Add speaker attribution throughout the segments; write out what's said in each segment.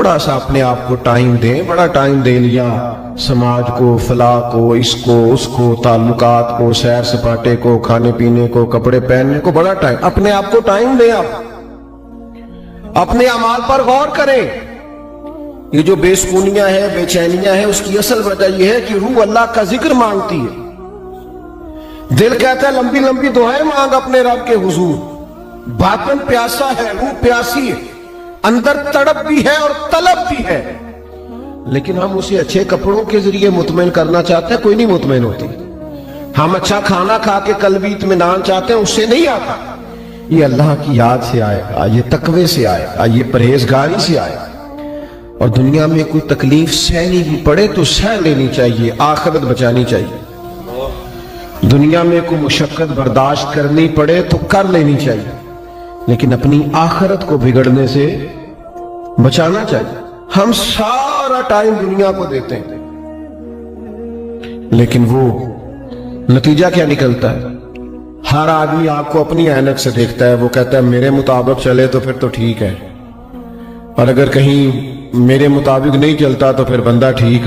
Speaker 1: थोड़ा सा अपने आप को टाइम दें। बड़ा टाइम दे लिया समाज को, फलाह को, इसको उसको, ताल्लुकात को, सैर सपाटे को, खाने पीने को, कपड़े पहनने को, बड़ा टाइम। अपने आप को टाइम दें। आप अपने अमाल पर गौर करें। ये जो बेसुकूनियां है, बेचैनियां है, उसकी असल वजह यह है कि रूह अल्लाह का जिक्र मांगती है। दिल कहता है लंबी लंबी दुआएं मांग अपने रब के हुजूर। बातन प्यासा है, रूह प्यासी है, अंदर तड़प भी है और तलब भी है, लेकिन हम उसे अच्छे कपड़ों के जरिए मुतमईन करना चाहते हैं, कोई नहीं मुतमईन होती। हम अच्छा खाना खा के कल्बी इत्मीनान चाहते हैं, उससे नहीं आता। ये अल्लाह की याद से आएगा, ये तकवे से आएगा, ये परहेजगारी से आएगा। और दुनिया में कोई तकलीफ सहनी भी पड़े तो सह लेनी चाहिए, आखिरत बचानी चाहिए। दुनिया में कोई मुशक्कत बर्दाश्त करनी पड़े तो कर लेनी चाहिए, लेकिन अपनी आखिरत को बिगड़ने से बचाना चाहिए। हम सारा टाइम दुनिया को देते हैं, लेकिन वो नतीजा क्या निकलता है? हर आदमी आपको अपनी ऐनक से देखता है। वो कहता है मेरे मुताबिक चले तो फिर तो ठीक है, और अगर कहीं मेरे मुताबिक नहीं चलता तो फिर बंदा ठीक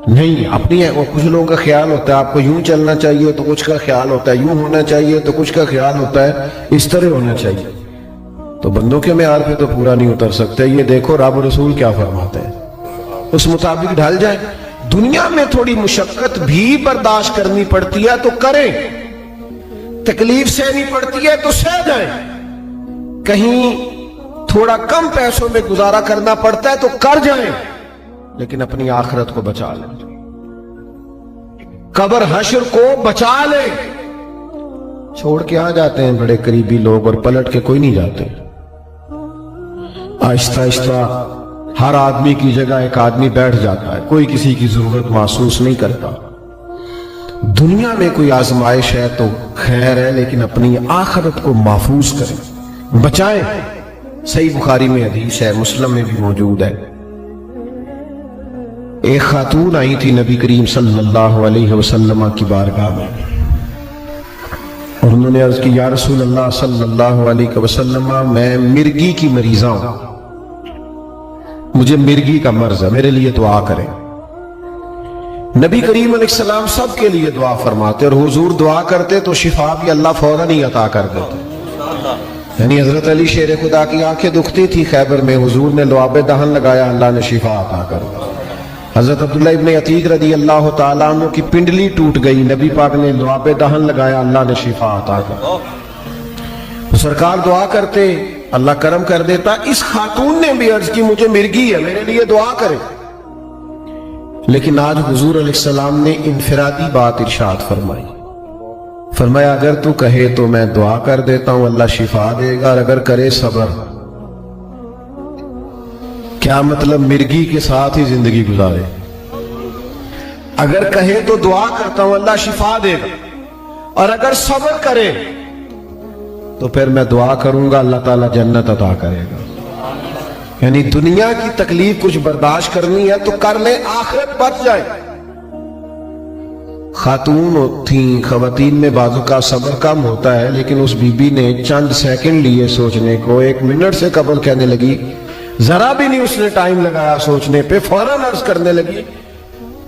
Speaker 1: नहीं। अपनी है। कुछ लोगों का ख्याल होता है आपको यूं चलना चाहिए, तो कुछ का ख्याल होता है यूं होना चाहिए, तो कुछ का ख्याल होता है इस तरह होना चाहिए। तो बंदों के म्यार पे तो पूरा नहीं उतर सकते। ये देखो रब रसूल क्या फरमाते हैं, उस मुताबिक ढल जाए। दुनिया में थोड़ी मुशक्कत भी बर्दाश्त करनी पड़ती है तो करें, तकलीफ सहनी पड़ती है तो सह जाए। कहीं थोड़ा कम पैसों में गुजारा करना पड़ता है तो कर जाएं, लेकिन अपनी आखिरत को बचा लें, कब्र हश्र को बचा लें। छोड़ के आ जाते हैं बड़े करीबी लोग और पलट के कोई नहीं जाते। आहिस्ता आहिस्ता हर आदमी की जगह एक आदमी बैठ जाता है, कोई किसी की जरूरत महसूस नहीं करता। दुनिया में कोई आजमाइश है तो खैर है, लेकिन अपनी आखिरत को महफूज करें, बचाएं। सही बुखारी में हदीस है, मुस्लिम में भी मौजूद है। एक खातून आई थी नबी करीम सल्लल्लाहु अलैहि वसल्लम की बारगाह में, और उन्होंने अर्ज की या रसूल अल्लाह सल्लल्लाहु अलैहि वसल्लम, मैं मिर्गी की मरीजा हूं, मुझे मिर्गी का मर्ज है, मेरे लिए दुआ करें। नबी करीम अलैहिस्सलाम सबके लिए दुआ फरमाते, और हुजूर दुआ करते तो शिफा भी अल्लाह फौरन ही अता कर देते। यानी हजरत अली शेर खुदा की आंखें दुखती थी खैबर में, हुजूर ने लुआब दहन लगाया, अल्लाह ने शिफा अता कर दी। हजरत अब्दुल्लाह इब्न अतीक रदी अल्लाह तआला अन्हु की पिंडली टूट गई, नबी पाक ने लुआब दहन लगाया, अल्लाह ने शिफा अता कर दी। तो सरकार दुआ करते, अल्लाह करम कर देता। इस खातून ने भी अर्ज की मुझे मिर्गी है, मेरे लिए दुआ करें। लेकिन आज हुजूर अलैहिस्सलाम ने इनफिरादी बात इरशाद फरमाई, फरमाया अगर तू कहे तो मैं दुआ कर देता हूं, अल्लाह शिफा देगा, और अगर करे सबर। क्या मतलब? मिर्गी के साथ ही जिंदगी गुजारे। अगर कहे तो दुआ करता हूं अल्लाह शिफा देगा, और अगर सबर करे तो फिर मैं दुआ करूंगा अल्लाह ताला जन्नत अता करेगा। यानी दुनिया की तकलीफ कुछ बर्दाश्त करनी है तो कर ले, आखिरत बच जाए। खातून थी, खवातीन में बाजू का सब्र कम होता है, लेकिन उस बीबी ने चंद सेकंड लिए सोचने को, 1 मिनट से कबल कहने लगी, जरा भी नहीं उसने टाइम लगाया सोचने पे, फौरन अर्ज करने लगी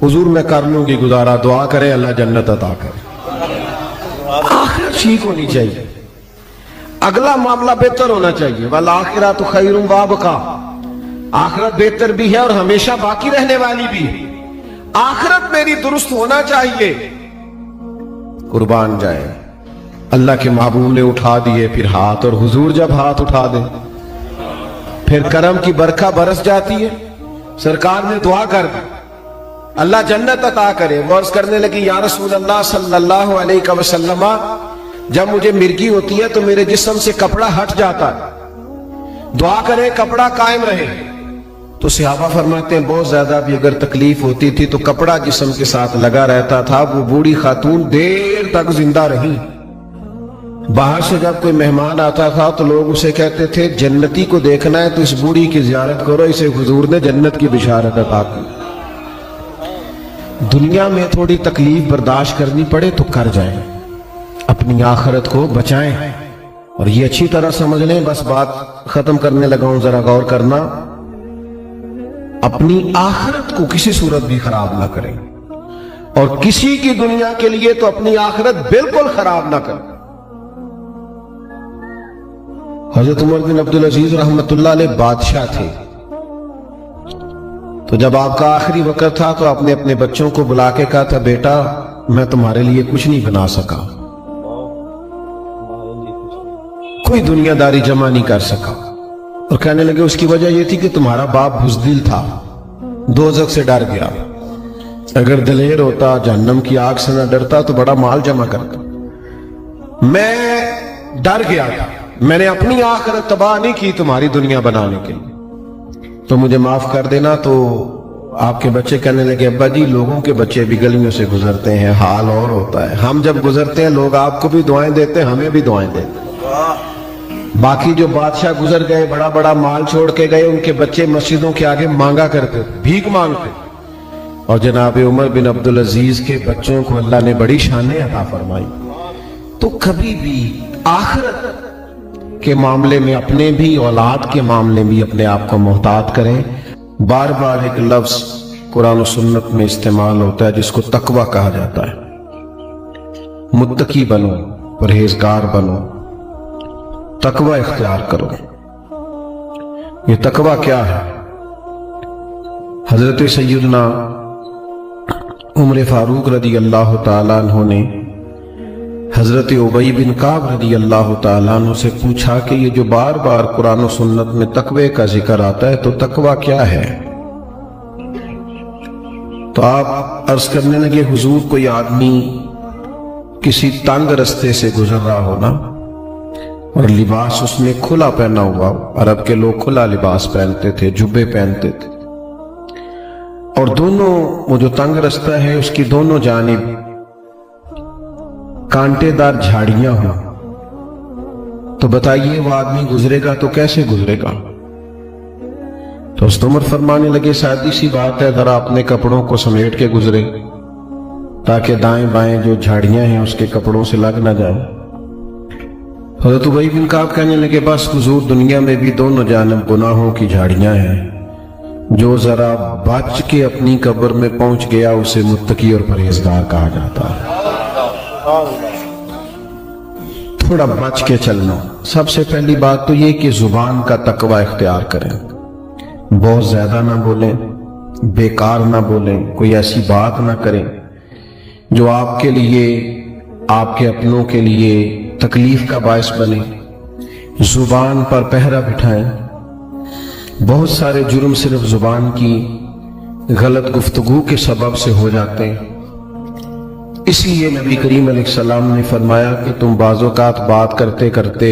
Speaker 1: हुजूर मैं कर लूंगी गुजारा, दुआ करे अल्लाह जन्नत अता करे। आखिरत ठीक होनी चाहिए, अगला मामला बेहतर होना चाहिए। वल आखिरतु खैरुम व अबका, आखिरत बेहतर भी है और हमेशा बाकी रहने वाली भी है। आखिरत मेरी दुरुस्त होना चाहिए। कुर्बान जाए, अल्लाह के महबूब ने उठा दिए फिर हाथ, और हुजूर जब हाथ उठा दे फिर करम की बरखा बरस जाती है। सरकार ने दुआ कर दी अल्लाह जन्नत अता करे। वो अर्ज करने लगी या रसूल अल्लाह सल्लल्लाहु अलैहि वसल्लम, जब मुझे मिर्गी होती है तो मेरे जिस्म से कपड़ा हट जाता है, दुआ करें कपड़ा कायम रहे। तो सहाबा फरमाते हैं बहुत ज्यादा भी अगर तकलीफ होती थी तो कपड़ा जिस्म के साथ लगा रहता था। वो बूढ़ी खातून देर तक जिंदा रही। बाहर से जब कोई मेहमान आता था तो लोग उसे कहते थे जन्नती को देखना है तो इस बूढ़ी की जियारत करो, इसे हुजूर ने जन्नत की बिशारत अता की। दुनिया में थोड़ी तकलीफ बर्दाश्त करनी पड़े तो कर जाए, अपनी आखिरत को बचाएं। और ये अच्छी तरह समझ लें, बस बात खत्म करने लगा हूं, जरा गौर करना। अपनी आखिरत को किसी सूरत भी खराब ना करें, और किसी की दुनिया के लिए तो अपनी आखिरत बिल्कुल खराब ना करें। हजरत उमर बिन अब्दुल अजीज रहमतुल्लाह अलैह बादशाह थे, तो जब आपका आखिरी वक्त था तो आपने अपने बच्चों को बुला के कहा था, बेटा मैं तुम्हारे लिए कुछ नहीं बना सका, कोई दुनियादारी जमा नहीं कर सका। और कहने लगे उसकी वजह यह थी कि तुम्हारा बाप बुज़दिल था, दोज़ख से डर गया, अगर दिलेर होता, जहन्नम की आग से न डरता तो बड़ा माल जमा करता। मैं डर गया था, मैंने अपनी आखिरत तबाह नहीं की तुम्हारी दुनिया बनाने के लिए, तो मुझे माफ कर देना। तो आपके बच्चे कहने लगे, अब्बा जी लोगों के बच्चे भी गलियों से गुजरते हैं, हाल और होता है, हम जब गुजरते हैं लोग आपको भी दुआएं देते हैं, हमें भी दुआएं देते हैं। बाकी जो बादशाह गुजर गए, बड़ा बड़ा माल छोड़ के गए, उनके बच्चे मस्जिदों के आगे मांगा करते, भीख मांगते, और जनाब उमर बिन अब्दुल अजीज के बच्चों को अल्लाह ने बड़ी शानें अता फरमाई। तो कभी भी आखिरत के मामले में, अपने भी औलाद के मामले में अपने आप को मोहतात करें। बार बार एक लफ्ज कुरान और सुन्नत में इस्तेमाल होता है जिसको तकवा कहा जाता है। मुत्तकी बनो, परहेजगार बनो, तकवा इख्तियार करो। ये तकवा क्या है? हजरत सैयदना उमर फारूक रदी अल्लाह ताला अन्हु ने हजरत उबई बिन काब रदी अल्लाह ताला अन्हु से पूछा कि ये जो बार बार कुरान और सुन्नत में तकवे का जिक्र आता है, तो तकवा क्या है? तो आप अर्ज करने लगे, हुजूर कोई आदमी किसी तंग रस्ते से गुजर रहा हो ना, और लिबास उसने खुला पहना हुआ, अरब के लोग खुला लिबास पहनते थे, जुब्बे पहनते थे, और दोनों वो जो तंग रास्ता है उसकी दोनों जानिब कांटेदार झाड़ियां हो, तो बताइए वो आदमी गुजरेगा तो कैसे गुजरेगा? तो उस उमर फरमाने लगे, सादी सी बात है, जरा अपने कपड़ों को समेट के गुजरे ताकि दाएं बाएं जो झाड़ियां हैं उसके कपड़ों से लग ना जाए। हज़रत उबई बिन काब कहने लगे, बस हुजूर दुनिया में भी दोनों जानब गुनाहों की झाड़ियां हैं, जो जरा बच के अपनी कब्र में पहुंच गया उसे मुत्तकी और परहेजगार कहा जाता है। थोड़ा बच के चलना। सबसे पहली बात तो ये कि जुबान का तकवा इख्तियार करें, बहुत ज्यादा ना बोलें, बेकार ना बोलें, कोई ऐसी बात ना करें जो आपके लिए, आपके अपनों के लिए तकलीफ का बायस बने। जुबान पर पहरा बिठाएं। बहुत सारे जुर्म सिर्फ जुबान की गलत गुफ्तगू के सबब से हो जाते हैं। इसलिए नबी करीम अलैहिस्सलाम ने फरमाया कि तुम बाज़-औक़ात बात करते करते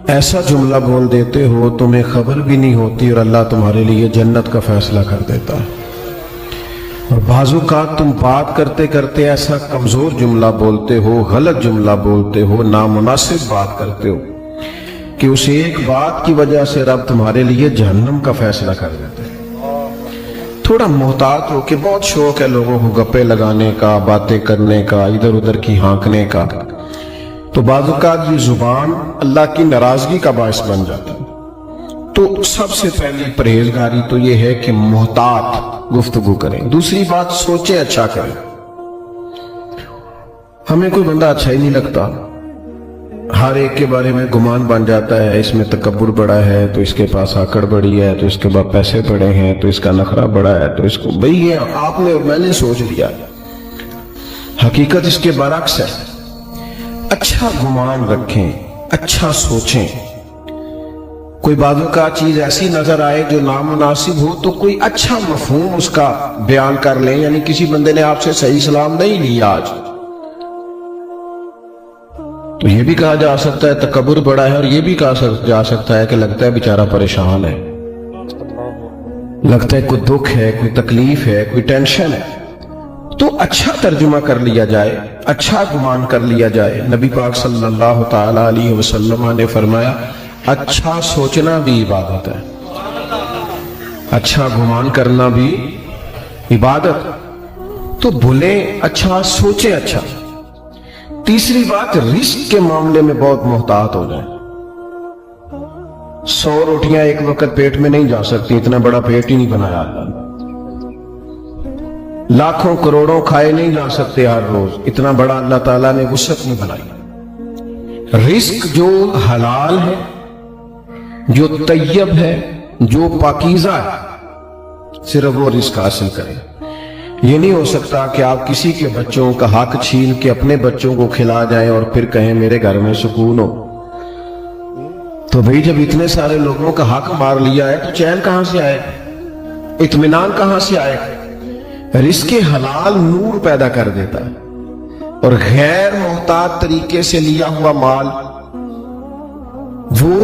Speaker 1: ऐसा जुमला बोल देते हो तुम्हें खबर भी नहीं होती और अल्लाह तुम्हारे लिए जन्नत का फैसला कर देता है, और बाज़-औक़ात तुम बात करते करते ऐसा कमजोर जुमला बोलते हो, गलत जुमला बोलते हो, नामुनासिब बात करते हो कि उस एक बात की वजह से रब तुम्हारे लिए जहन्नम का फैसला कर देते हैं। थोड़ा मोहतात हो कि बहुत शौक है लोगों को गप्पे लगाने का, बातें करने का, इधर उधर की हाँकने का, तो बाज़-औक़ात ये जुबान अल्लाह की नाराजगी का बायस बन जाती है। तो सबसे पहली परहेजगारी तो ये है कि मोहतात गुफ्तगू करें। दूसरी बात, सोचें, अच्छा करें। हमें कोई बंदा अच्छा ही नहीं लगता, हर एक के बारे में गुमान बन जाता है, इसमें तकब्बुर बड़ा है तो इसके पास आकड़ बड़ी है, तो इसके पास पैसे बड़े हैं, तो इसका नखरा बड़ा है, तो इसको, भाई ये आपने और मैंने सोच लिया, हकीकत इसके बरक्स है। अच्छा गुमान रखें, अच्छा सोचें। कोई बातों का चीज ऐसी नजर आए जो नामुनासिब हो तो कोई अच्छा मफहूम उसका बयान कर लें। यानी किसी बंदे ने आपसे सही सलाम नहीं लिया आज, तो ये भी कहा जा सकता है तकब्बुर बड़ा है, और ये भी कहा जा सकता है कि लगता है बेचारा परेशान है, लगता है कोई दुख है, कोई तकलीफ है, कोई टेंशन है। तो अच्छा तर्जुमा कर लिया जाए, अच्छा गुमान कर लिया जाए। नबी पाक सल्लल्लाहु ताला अलैहि वसल्लम ने फरमाया, अच्छा सोचना भी इबादत है, अच्छा गुमान करना भी इबादत। तो भूले अच्छा, सोचे अच्छा। तीसरी बात, रिस्क के मामले में बहुत मोहतात हो जाए। 100 रोटियां एक वक्त पेट में नहीं जा सकती, इतना बड़ा पेट ही नहीं बनाया अल्लाह ने। लाखों करोड़ों खाए नहीं जा सकते हर रोज, इतना बड़ा अल्लाह ताला ने वुसअत नहीं बनाई। रिस्क जो हलाल है, जो तैयब है, जो पाकीज़ा है, सिर्फ वो रिस्क हासिल करें। ये नहीं हो सकता कि आप किसी के बच्चों का हक छीन के अपने बच्चों को खिला जाएं और फिर कहें मेरे घर में सुकून हो। तो भाई जब इतने सारे लोगों का हक मार लिया है तो चैन कहां से आएगा, इत्मीनान कहां से आएगा। रिस्क हलाल नूर पैदा कर देता है, और गैर मोहताज तरीके से लिया हुआ माल वो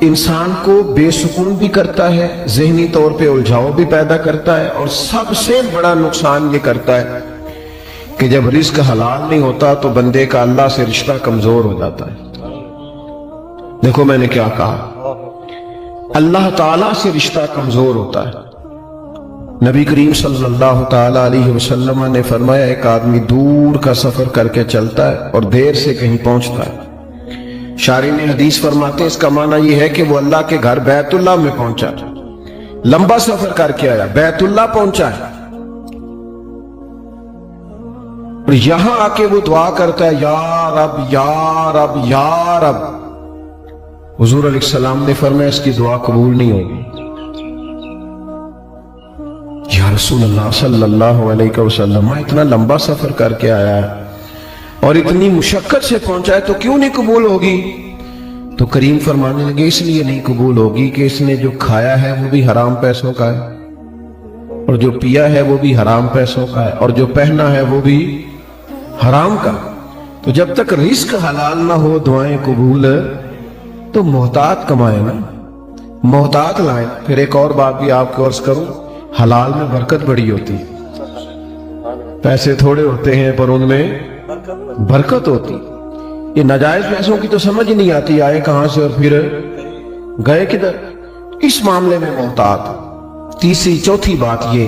Speaker 1: इंसान को बेसुकून भी करता है, ज़हनी तौर पे उलझाव भी पैदा करता है, और सबसे बड़ा नुकसान ये करता है कि जब रिस्क हलाल नहीं होता तो बंदे का अल्लाह से रिश्ता कमजोर हो जाता है। देखो मैंने क्या कहा, अल्लाह ताला से रिश्ता कमजोर होता है। नबी करीम सल्लल्लाहु ताला अलैहि वसल्लम ने फरमाया, एक आदमी दूर का सफर करके चलता है और देर से कहीं पहुंचता है। शारी ने हदीस फरमाते हैं इसका माना यह है कि वो अल्लाह के घर बैतुल्लाह में पहुंचा, लंबा सफर करके आया, बैतुल्लाह पहुंचा है, और यहां आके वो दुआ करता है, या रब या रब या रब। हुजूर अलैहिस्सलाम ने फरमाया इसकी दुआ कबूल नहीं होगी। या रसूलल्लाह सल्लल्लाहु अलैहि वसल्लम, इतना लंबा सफर करके आया है और इतनी मुशक्कत से पहुंचा है तो क्यों नहीं कबूल होगी। तो करीम फरमाने लगे इसलिए नहीं कबूल होगी कि इसने जो खाया है वो भी हराम पैसों का है, और जो पिया है वो भी हराम पैसों का है, और जो पहना है वो भी हराम का। तो जब तक रिस्क हलाल ना हो दुआएं कबूल, तो मोहतात कमाए ना, मोहतात लाए। फिर एक और बात भी आपको अर्ज करूं, हलाल में बरकत बड़ी होती है। पैसे थोड़े होते हैं पर उनमें बरकत होती। ये नाजायज पैसों की तो समझ ही नहीं आती, आए कहां से और फिर गए किधर। इस मामले में मोहतात। तीसरी चौथी बात ये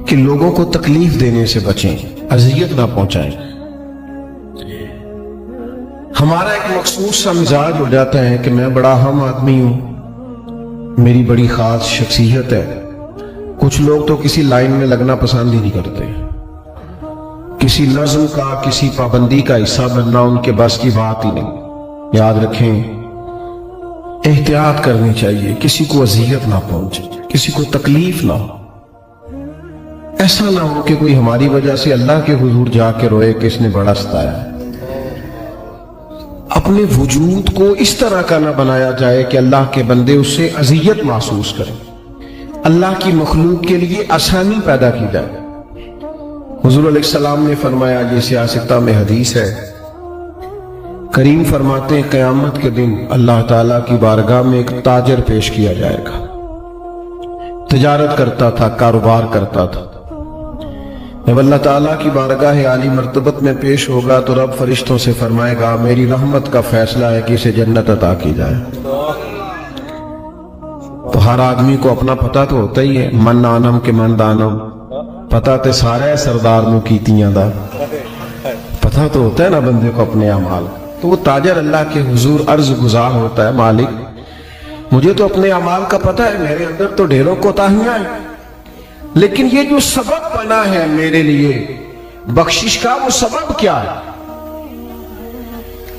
Speaker 1: कि लोगों को तकलीफ देने से बचें, अजियत ना पहुंचाएं। हमारा एक मखसूस सा मिजाज हो जाता है कि मैं बड़ा अहम आदमी हूं, मेरी बड़ी खास शख्सियत है। कुछ लोग तो किसी लाइन में लगना पसंद ही नहीं करते, किसी नज़्म का, किसी पाबंदी का हिस्सा बनना उनके बस की बात ही नहीं। याद रखें, एहतियात करनी चाहिए, किसी को अजियत ना पहुंचे, किसी को तकलीफ ना हो। ऐसा ना हो कि कोई हमारी वजह से अल्लाह के हुजूर जाके रोए कि इसने बड़ा सताया है। अपने वजूद को इस तरह का ना बनाया जाए कि अल्लाह के बंदे उससे अजियत महसूस करें, अल्लाह की मखलूक के लिए आसानी पैदा की जाए। हुजूर अलैहिस्सलाम ने फरमाया, ये सियासता में हदीस है, करीम फरमाते हैं क़यामत के दिन अल्लाह ताला की बारगाह में एक ताजर पेश किया जाएगा। तिजारत करता था, कारोबार करता था। जब अल्लाह ताला की बारगाह आली मर्तबत में पेश होगा तो रब फरिश्तों से फरमाएगा, मेरी रहमत का फैसला है कि इसे जन्नत अता की जाए। तो हर आदमी को अपना पता तो होता ही है, मन आनम के मन दानम, पता तो सारा है सरदार नु कीतियां दा, पता तो होता है ना बंदे को अपने अमाल। तो वो ताजर अल्लाह के हुजूर अर्ज गुजार होता है, मालिक मुझे तो अपने अमाल का पता है, मेरे अंदर तो ढेरों कोताहियां हैं, लेकिन ये जो सबब बना है मेरे लिए बख्शिश का, वो सबब क्या है,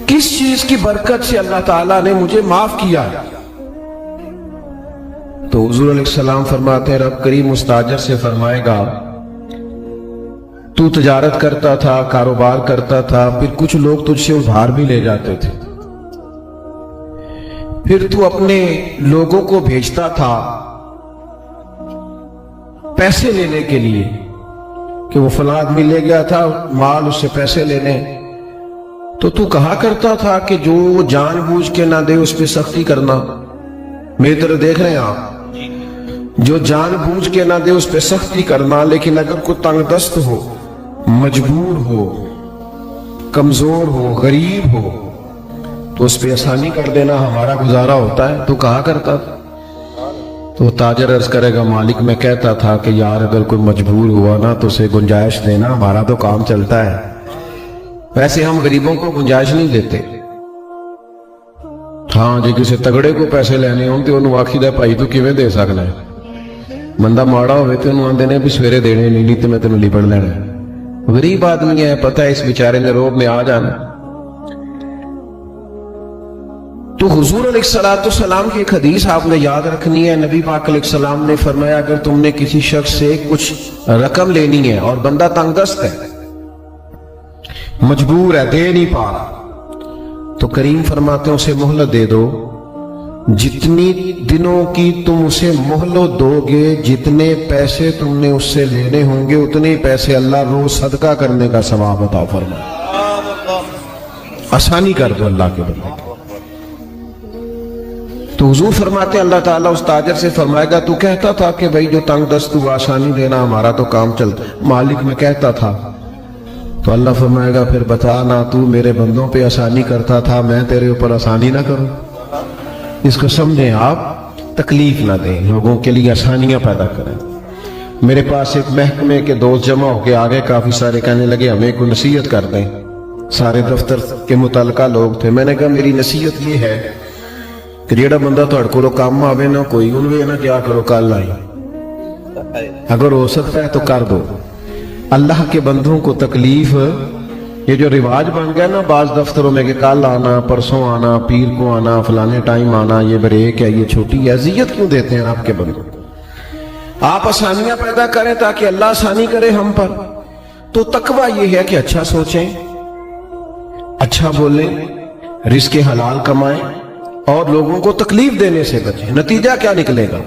Speaker 1: किस चीज की बरकत से अल्लाह ताला ने मुझे माफ किया। तो हुजूर अलैहिस्सलाम फरमाते हैं, रब करीम उस ताजर से फरमाएगा, तू तिजारत करता था, कारोबार करता था, फिर कुछ लोग तुझसे उधार भी ले जाते थे, फिर तू अपने लोगों को भेजता था पैसे लेने के लिए कि वो फलां आदमी ले गया था माल, उससे पैसे लेने। तो तू कहा करता था कि जो जानबूझ के ना दे उस पर सख्ती करना। मेरी तरह देख रहे हैं आप, जो जानबूझ के ना दे उस पर सख्ती करना, लेकिन अगर कोई तंगदस्त हो, मजबूर हो, कमजोर हो, गरीब हो, तो उस पर आसानी कर देना हमारा गुजारा होता है। तू कहा करता था। तो ताजर अर्ज करेगा, मालिक मैं कहता था कि यार अगर कोई मजबूर हुआ ना तो उसे गुंजाइश देना, हमारा तो काम चलता है, वैसे हम गरीबों को गुंजाइश नहीं देते। ہاں جی کسی تگڑے کو پیسے لینے ہوں تو انہوں آکھیدہ بھائی تو کیویں دے سکنا ہے, بندہ ماڑا ہوئے تو انہوں آندے نے بھی سویرے دینے نہیں تو میں تینوں لپڑ لینا ہے. غریب آدمی ہے, پتہ ہے اس بیچارے نے روب میں آ جانا. تو حضور علیہ السلام کی ایک حدیث آپ نے یاد رکھنی ہے. نبی پاک علیہ السلام نے فرمایا اگر تم نے کسی شخص سے کچھ رقم لینی ہے اور بندہ تنگ دست ہے, مجبور ہے, دے نہیں پا رہا, تو کریم فرماتے ہیں اسے مہلت دے دو. جتنی دنوں کی تم اسے مہلت دو گے, جتنے پیسے تم نے اس سے لینے ہوں گے اتنے پیسے اللہ روز صدقہ کرنے کا ثواب عطا فرمائے. آسانی کر دو اللہ کے بندے. تو حضور فرماتے ہیں اللہ تعالیٰ اس تاجر سے فرمائے گا تو کہتا تھا کہ بھائی جو تنگ دست تو آسانی دینا ہمارا تو کام چلتا, مالک میں کہتا تھا. تو اللہ فرمائے گا پھر بتا نہ تو میرے بندوں پہ آسانی کرتا تھا, میں تیرے اوپر آسانی نہ کروں. اس کو سمجھیں آپ, تکلیف نہ دیں, لوگوں کے لیے آسانیاں پیدا کریں. میرے پاس ایک محکمے کے دوست جمع ہو کے آگے, کافی سارے کہنے لگے ہمیں کوئی نصیحت کر دیں. سارے دفتر کے متعلقہ لوگ تھے. میں نے کہا میری نصیحت یہ ہے کہ جیڑا بندہ تو اڑکو کام آوے نہ کوئی انوے نہ کیا کرو کل آئی, اگر ہو سکتا ہے تو کر دو. اللہ کے بندوں کو تکلیف, یہ جو رواج بن گیا نا بعض دفتروں میں کہ کل آنا, پرسوں آنا, پیر کو آنا, فلانے ٹائم آنا, یہ بریک ہے, یہ چھوٹی ہے, اذیت کیوں دیتے ہیں آپ کے بندوں؟ آپ آسانیاں پیدا کریں تاکہ اللہ آسانی کرے ہم پر. تو تقویٰ یہ ہے کہ اچھا سوچیں, اچھا بولیں, رزق حلال کمائیں اور لوگوں کو تکلیف دینے سے بچیں. نتیجہ کیا نکلے گا؟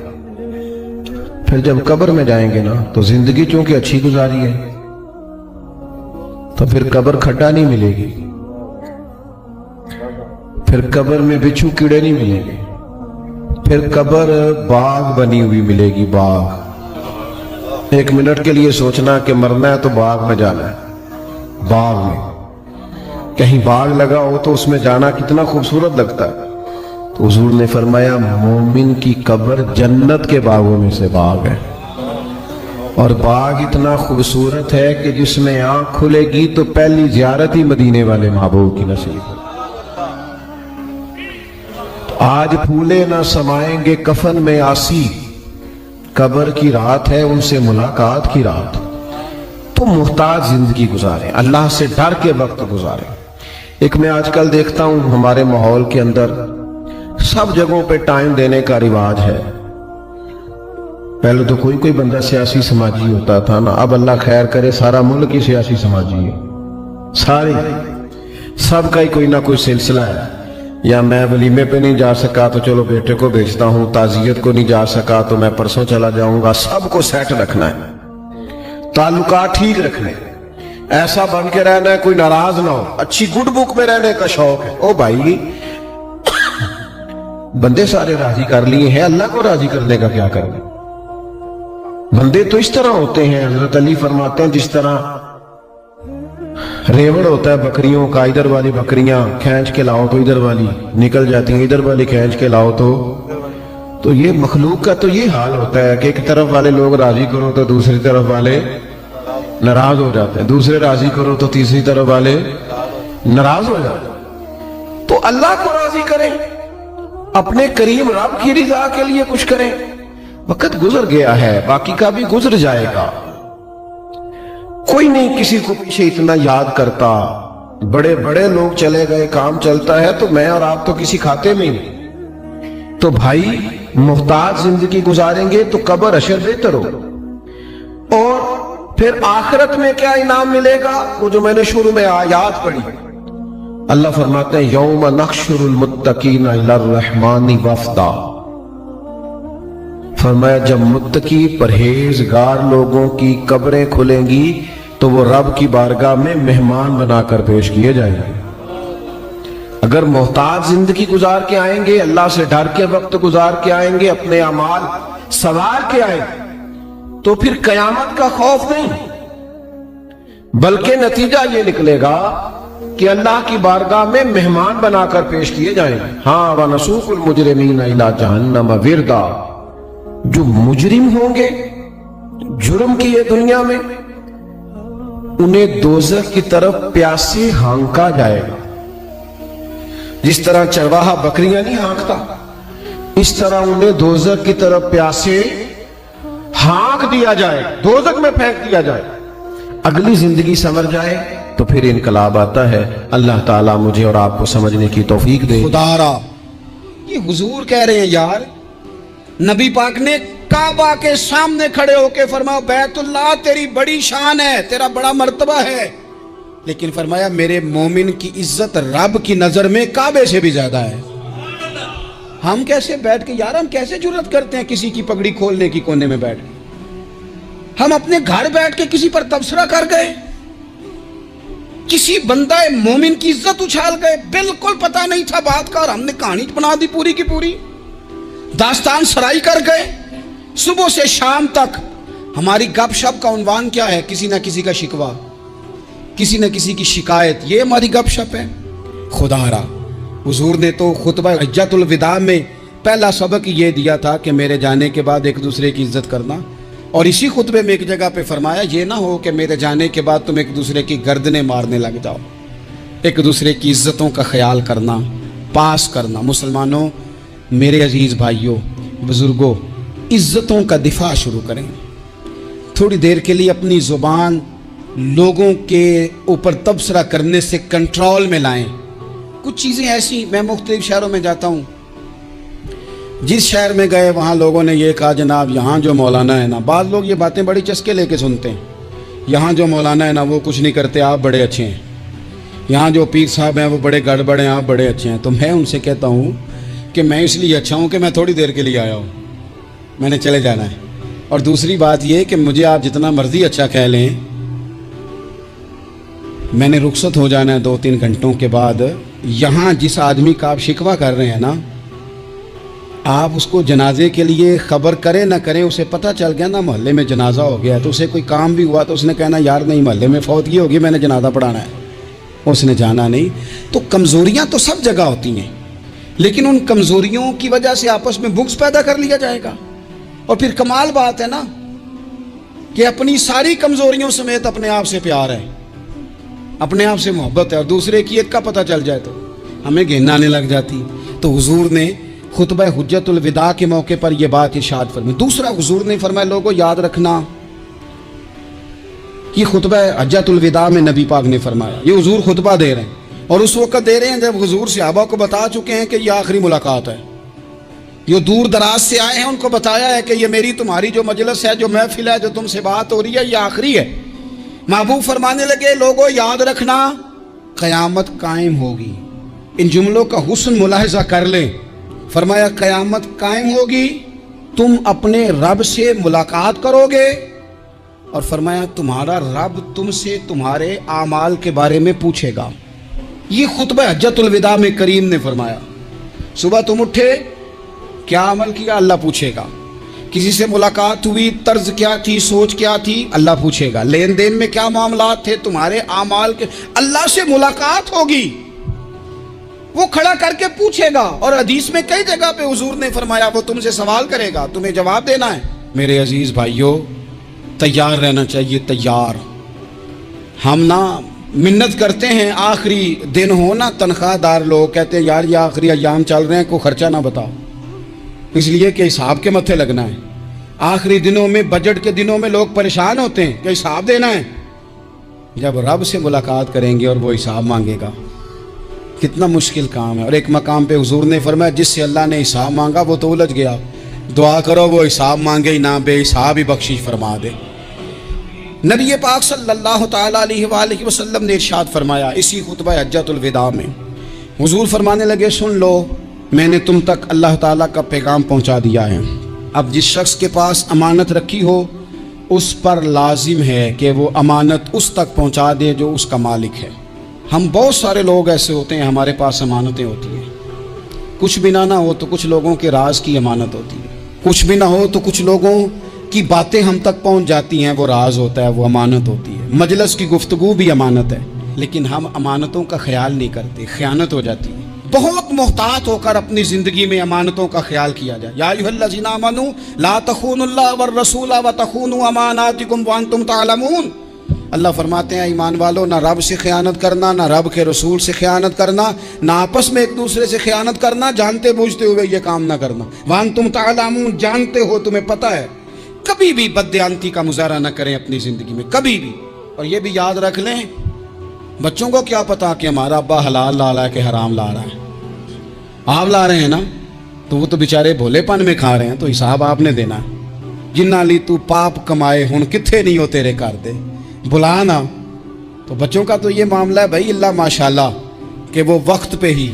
Speaker 1: پھر جب قبر میں جائیں گے نا تو زندگی چونکہ اچھی گزاری ہے تو پھر قبر کھڈا نہیں ملے گی, پھر قبر میں بچھو کیڑے نہیں ملیں گے, پھر قبر باغ بنی ہوئی ملے گی. باغ, ایک منٹ کے لیے سوچنا کہ مرنا ہے تو باغ میں جانا ہے. باغ میں کہیں باغ لگا ہو تو اس میں جانا کتنا خوبصورت لگتا ہے. تو حضور نے فرمایا مومن کی قبر جنت کے باغوں میں سے باغ ہے, اور باغ اتنا خوبصورت ہے کہ جس میں آنکھ کھلے گی تو پہلی زیارت ہی مدینے والے محبوب کی نصیب. آج پھولے نہ سمائیں گے کفن میں آسی, قبر کی رات ہے ان سے ملاقات کی رات. تو محتاج زندگی گزاریں, اللہ سے ڈر کے وقت گزاریں. ایک میں آج کل دیکھتا ہوں ہمارے ماحول کے اندر سب جگہوں پہ ٹائم دینے کا رواج ہے. پہلے تو کوئی بندہ سیاسی سماجی ہوتا تھا نا, اب اللہ خیر کرے سارا ملک ہی سیاسی سماجی ہے. سارے سب کا ہی کوئی نہ کوئی سلسلہ ہے. یا میں ولیمے پہ نہیں جا سکا تو چلو بیٹے کو بھیجتا ہوں, تعزیت کو نہیں جا سکا تو میں پرسوں چلا جاؤں گا. سب کو سیٹ رکھنا ہے, تعلقات ٹھیک رکھنے, ایسا بن کے رہنا ہے کوئی ناراض نہ ہو, اچھی گڈ بک میں رہنے کا شوق ہے. او بھائی بندے سارے راضی کر لیے ہیں, اللہ کو راضی کرنے کا کیا کرنا؟ بندے تو اس طرح ہوتے ہیں, حضرت علی فرماتے ہیں جس طرح ریوڑ ہوتا ہے بکریوں کا, ادھر والی بکریاں کھینچ کے لاؤ تو ادھر والی نکل جاتی ہیں, ادھر والی کھینچ کے لاؤ تو یہ مخلوق کا تو یہ حال ہوتا ہے کہ ایک طرف والے لوگ راضی کرو تو دوسری طرف والے ناراض ہو جاتے ہیں, دوسرے راضی کرو تو تیسری طرف والے ناراض ہو جاتے ہیں. تو اللہ کو راضی کریں, اپنے کریم رب کی رضا کے لیے کچھ کریں. وقت گزر گیا ہے, باقی کا بھی گزر جائے گا. کوئی نہیں کسی کو پیچھے اتنا یاد کرتا, بڑے بڑے لوگ چلے گئے, کام چلتا ہے تو میں اور آپ تو کسی کھاتے میں نہیں. تو بھائی محتاج زندگی گزاریں گے تو قبر اشر بہتر ہو. اور پھر آخرت میں کیا انعام ملے گا؟ وہ جو میں نے شروع میں آیات پڑھی, اللہ فرماتے ہیں یوم نحشر المتقین الی الرحمن وفدا. فرمایا جب متقی پرہیزگار لوگوں کی قبریں کھلیں گی تو وہ رب کی بارگاہ میں مہمان بنا کر پیش کیے جائیں گے. اگر محتاج زندگی گزار کے آئیں گے, اللہ سے ڈر کے وقت گزار کے آئیں گے, اپنے اعمال سوار کے آئیں گے, تو پھر قیامت کا خوف نہیں, بلکہ نتیجہ یہ نکلے گا کہ اللہ کی بارگاہ میں مہمان بنا کر پیش کیے جائیں گے. ہاں وَنَسُوقُ الْمُجْرِمِينَ إِلَىٰ جَهَنَّمَ وِرْدًا. جو مجرم ہوں گے, جرم کیے دنیا میں, انہیں دوزخ کی طرف پیاسے ہانکا جائے گا. جس طرح چرواہا بکریاں نہیں ہانکتا، اس طرح انہیں دوزخ کی طرف پیاسے ہانک دیا جائے، دوزخ میں پھینک دیا جائے۔ اگلی زندگی سمجھ جائے تو پھر انقلاب آتا ہے۔ اللہ تعالیٰ مجھے اور آپ کو سمجھنے کی توفیق دے۔
Speaker 2: خدا را یہ حضور کہہ رہے ہیں یار، نبی پاک نے کعبہ کے سامنے کھڑے ہو کے فرمایا بیت اللہ تیری بڑی شان ہے، تیرا بڑا مرتبہ ہے، لیکن فرمایا میرے مومن کی عزت رب کی نظر میں کعبے سے بھی زیادہ ہے۔ ہم کیسے بیٹھ کے یار، ہم کیسے جرات کرتے ہیں کسی کی پگڑی کھولنے کی کونے میں بیٹھ؟ ہم اپنے گھر بیٹھ کے کسی پر تبصرہ کر گئے، کسی بندہ مومن کی عزت اچھال گئے، بالکل پتہ نہیں تھا بات کا اور ہم نے کہانی بنا دی پوری کی پوری، داستان سرائی کر گئے۔ صبح سے شام تک ہماری گپ شپ کا عنوان کیا ہے؟ کسی نہ کسی کا شکوہ، کسی نہ کسی کی شکایت، یہ ہماری گپ شپ ہے۔ خدا را حضور نے تو خطبہ حجۃ الوداع میں پہلا سبق یہ دیا تھا کہ میرے جانے کے بعد ایک دوسرے کی عزت کرنا، اور اسی خطبے میں ایک جگہ پہ فرمایا یہ نہ ہو کہ میرے جانے کے بعد تم ایک دوسرے کی گردنیں مارنے لگ جاؤ، ایک دوسرے کی عزتوں کا خیال کرنا، پاس کرنا۔ مسلمانوں، میرے عزیز بھائیوں، بزرگوں، عزتوں کا دفاع شروع کریں۔ تھوڑی دیر کے لیے اپنی زبان لوگوں کے اوپر تبصرہ کرنے سے کنٹرول میں لائیں۔ کچھ چیزیں ایسی، میں مختلف شہروں میں جاتا ہوں، جس شہر میں گئے وہاں لوگوں نے یہ کہا جناب یہاں جو مولانا ہے نا، بعض لوگ یہ باتیں بڑی چسکے لے کے سنتے ہیں، یہاں جو مولانا ہے نا وہ کچھ نہیں کرتے، آپ بڑے اچھے ہیں، یہاں جو پیر صاحب ہیں وہ بڑے گڑبڑ ہیں، آپ بڑے اچھے ہیں۔ تو میں ان سے کہتا ہوں کہ میں اس لیے اچھا ہوں کہ میں تھوڑی دیر کے لیے آیا ہوں، میں نے چلے جانا ہے۔ اور دوسری بات یہ کہ مجھے آپ جتنا مرضی اچھا کہہ لیں، میں نے رخصت ہو جانا ہے 2-3 گھنٹوں کے بعد۔ یہاں جس آدمی کا آپ شکوہ کر رہے ہیں نا، آپ اس کو جنازے کے لیے خبر کریں نہ کریں، اسے پتہ چل گیا نا محلے میں جنازہ ہو گیا، تو اسے کوئی کام بھی ہوا تو اس نے کہنا یار نہیں محلے میں فوتگی ہوگی، میں نے جنازہ پڑھانا ہے، اس نے جانا نہیں۔ تو کمزوریاں تو سب جگہ ہوتی ہیں، لیکن ان کمزوریوں کی وجہ سے آپس میں بغض پیدا کر لیا جائے گا۔ اور پھر کمال بات ہے نا کہ اپنی ساری کمزوریوں سمیت اپنے آپ سے پیار ہے، اپنے آپ سے محبت ہے، اور دوسرے کی ایک کا پتہ چل جائے تو ہمیں گھن آنے لگ جاتی۔ تو حضور نے خطبہ حجۃ الوداع کے موقع پر یہ بات ارشاد فرمائی۔ دوسرا حضور نے فرمایا لوگوں یاد رکھنا، یہ خطبہ حجۃ الوداع میں نبی پاک نے فرمایا، یہ حضور خطبہ دے رہے ہیں، اور اس وقت دے رہے ہیں جب حضور صحابہ کو بتا چکے ہیں کہ یہ آخری ملاقات ہے، جو دور دراز سے آئے ہیں ان کو بتایا ہے کہ یہ میری تمہاری جو مجلس ہے، جو محفل ہے، جو تم سے بات ہو رہی ہے، یہ آخری ہے۔ محبوب فرمانے لگے لوگوں یاد رکھنا قیامت قائم ہوگی۔ ان جملوں کا حسن ملاحظہ کر لیں۔ فرمایا قیامت قائم ہوگی، تم اپنے رب سے ملاقات کرو گے، اور فرمایا تمہارا رب تم سے تمہارے اعمال کے بارے میں پوچھے گا۔ یہ خطبہ حجۃ الوداع میں کریم نے فرمایا، صبح تم اٹھے کیا عمل کیا، اللہ پوچھے گا۔ کسی سے ملاقات ہوئی، طرز کیا تھی، سوچ کیا تھی، اللہ پوچھے گا۔ لین دین میں کیا معاملات تھے، تمہارے اعمال کے، اللہ سے ملاقات ہوگی، وہ کھڑا کر کے پوچھے گا۔ اور حدیث میں کئی جگہ پہ حضور نے فرمایا وہ تم سے سوال کرے گا، تمہیں جواب دینا ہے۔ میرے عزیز بھائیوں، تیار رہنا چاہیے، تیار۔ ہم نا منت کرتے ہیں آخری دن ہو نا، تنخواہ دار لوگ کہتے ہیں یار یہ آخری ایام چل رہے ہیں، کوئی خرچہ نہ بتاؤ، اس لیے کہ حساب کے متھے لگنا ہے۔ آخری دنوں میں، بجٹ کے دنوں میں لوگ پریشان ہوتے ہیں کہ حساب دینا ہے۔ جب رب سے ملاقات کریں گے اور وہ حساب مانگے گا، کتنا مشکل کام ہے۔ اور ایک مقام پہ حضور نے فرمایا جس سے اللہ نے حساب مانگا وہ تو الجھ گیا، دعا کرو وہ حساب مانگے ہی نہ، بے حساب ہی بخشش فرما دے۔ نبی پاک صلی اللہ تعالیٰ علیہ وآلہ وسلم نے ارشاد فرمایا اسی خطبہ حجۃ الوداع میں، حضور فرمانے لگے سن لو، میں نے تم تک اللہ تعالیٰ کا پیغام پہنچا دیا ہے۔ اب جس شخص کے پاس امانت رکھی ہو اس پر لازم ہے کہ وہ امانت اس تک پہنچا دے جو اس کا مالک ہے۔ ہم بہت سارے لوگ ایسے ہوتے ہیں ہمارے پاس امانتیں ہوتی ہیں، کچھ بھی نہ ہو تو کچھ لوگوں کے راز کی امانت ہوتی ہے، کچھ بھی نہ ہو تو کچھ لوگوں کی باتیں ہم تک پہنچ جاتی ہیں، وہ راز ہوتا ہے، وہ امانت ہوتی ہے۔ مجلس کی گفتگو بھی امانت ہے، لیکن ہم امانتوں کا خیال نہیں کرتے، خیانت ہو جاتی ہے۔ بہت محتاط ہو کر اپنی زندگی میں امانتوں کا خیال کیا جائے۔ یا ایھا الذین آمنوا لا تخونوا اللہ والرسول وتخونوا اماناتکم وانتم تعلمون۔ اللہ فرماتے ہیں ایمان والو، نہ رب سے خیانت کرنا، نہ رب کے رسول سے خیانت کرنا، نہ آپس میں ایک دوسرے سے خیانت کرنا، جانتے بوجھتے ہوئے یہ کام نہ کرنا۔ وانتم تعلمون، جانتے ہو، تمہیں پتہ ہے۔ کبھی بھی بددیانتی کا مظاہرہ نہ کریں اپنی زندگی میں، کبھی بھی۔ اور یہ بھی یاد رکھ لیں، بچوں کو کیا پتا کہ ہمارا ابا حلال لا رہا ہے کہ حرام لا رہا ہے؟ آپ لا رہے ہیں نا، تو وہ تو بیچارے بھولے پن میں کھا رہے ہیں، تو حساب آپ نے دینا ہے۔ جنہ لی تو پاپ کمائے ہن کتھے نہیں ہو تیرے کر دے، بلا نا۔ تو بچوں کا تو یہ معاملہ ہے بھائی، اللہ ماشاءاللہ کہ وہ وقت پہ ہی،